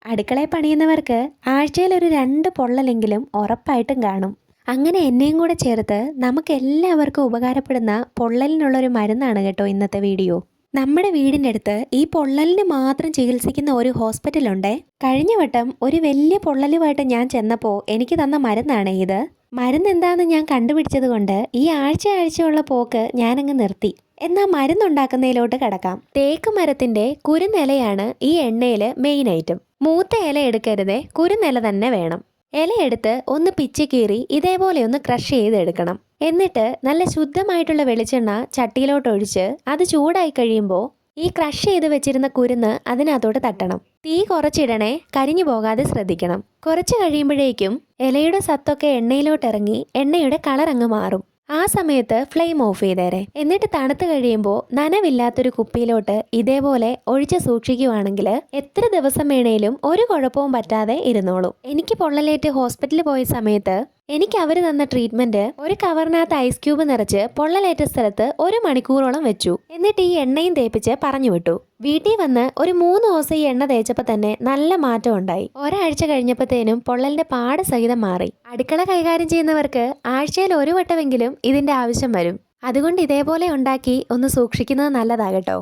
അടുക്കളയിൽ പണിയുന്നവർക്ക് ആഴ്ചയിൽ ഒരു 2 പൊള്ളലെങ്കിലും ഉറപ്പായിട്ടും കാണും. അങ്ങനെ എന്നെയും കൂടെ ചേർത്ത് നമുക്ക് എല്ലാവർക്കും ഉപകാരപ്പെടുന്ന പൊള്ളലിനുള്ളൊരു മരുന്നാണ് കേട്ടോ ഇന്നത്തെ വീഡിയോ. നമ്മുടെ വീടിൻ്റെ അടുത്ത് ഈ പൊള്ളലിന് മാത്രം ചികിത്സിക്കുന്ന ഒരു ഹോസ്പിറ്റലുണ്ടേ. കഴിഞ്ഞ വട്ടം ഒരു വലിയ പൊള്ളലുമായിട്ട് ഞാൻ ചെന്നപ്പോൾ എനിക്ക് തന്ന മരുന്നാണ് ഇത്. മരുന്ന് എന്താണെന്ന് ഞാൻ കണ്ടുപിടിച്ചത് കൊണ്ട് ഈ ആഴ്ചയുള്ള പോക്ക് ഞാനങ്ങ് നിർത്തി. എന്നാൽ മരുന്നുണ്ടാക്കുന്നതിലോട്ട് കിടക്കാം. തേക്ക് മരത്തിന്റെ കുരുനിലയാണ് ഈ എണ്ണയിൽ മെയിൻ ഐറ്റം. മൂത്ത ഇല എടുക്കരുതേ, കുരുനില തന്നെ വേണം. ഇലയെടുത്ത് ഒന്ന് പിച്ചി കീറി ഇതേപോലെ ഒന്ന് ക്രഷ് ചെയ്തെടുക്കണം. എന്നിട്ട് നല്ല ശുദ്ധമായിട്ടുള്ള വെളിച്ചെണ്ണ ചട്ടിയിലോട്ട് ഒഴിച്ച് അത് ചൂടായി കഴിയുമ്പോൾ ഈ ക്രഷ് ചെയ്ത് വെച്ചിരുന്ന കുരുന്ന് അതിനകത്തോട്ട് തട്ടണം. തീ കുറച്ചിടണേ, കരിഞ്ഞു പോകാതെ ശ്രദ്ധിക്കണം. കുറച്ച് കഴിയുമ്പോഴേക്കും ഇലയുടെ സത്തൊക്കെ എണ്ണയിലോട്ട് ഇറങ്ങി എണ്ണയുടെ കളർ അങ്ങ് മാറും. ആ സമയത്ത് ഫ്ലെയിം ഓഫ് ചെയ്തേരെ. എന്നിട്ട് തണുത്ത് കഴിയുമ്പോൾ നനവില്ലാത്തൊരു കുപ്പിയിലോട്ട് ഇതേപോലെ ഒഴിച്ച് സൂക്ഷിക്കുവാണെങ്കിൽ എത്ര ദിവസം വേണേലും ഒരു കുഴപ്പവും പറ്റാതെ ഇരുന്നോളൂ. എനിക്ക് പൊള്ളലേറ്റ് ഹോസ്പിറ്റലിൽ പോയ സമയത്ത് എനിക്ക് അവർ തന്ന ട്രീറ്റ്മെന്റ് ഒരു കവറിനകത്ത് ഐസ് ക്യൂബ് നിറച്ച് പൊള്ളലേറ്റ സ്ഥലത്ത് 1 മണിക്കൂറോളം വെച്ചു. എന്നിട്ട് ഈ എണ്ണയും തേപ്പിച്ച് പറഞ്ഞു വിട്ടു. വീട്ടിൽ വന്ന് ഒരു 3 ദിവസം ഈ എണ്ണ തേച്ചപ്പോൾ തന്നെ നല്ല മാറ്റം ഉണ്ടായി. ഒരാഴ്ച കഴിഞ്ഞപ്പോഴത്തേനും പൊള്ളലിന്റെ പാട് സഹിതം മാറി. അടുക്കള കൈകാര്യം ചെയ്യുന്നവർക്ക് ആഴ്ചയിൽ 1 വട്ടമെങ്കിലും ഇതിന്റെ ആവശ്യം വരും. അതുകൊണ്ട് ഇതേപോലെ ഉണ്ടാക്കി ഒന്ന് സൂക്ഷിക്കുന്നത് നല്ലതാകട്ടോ.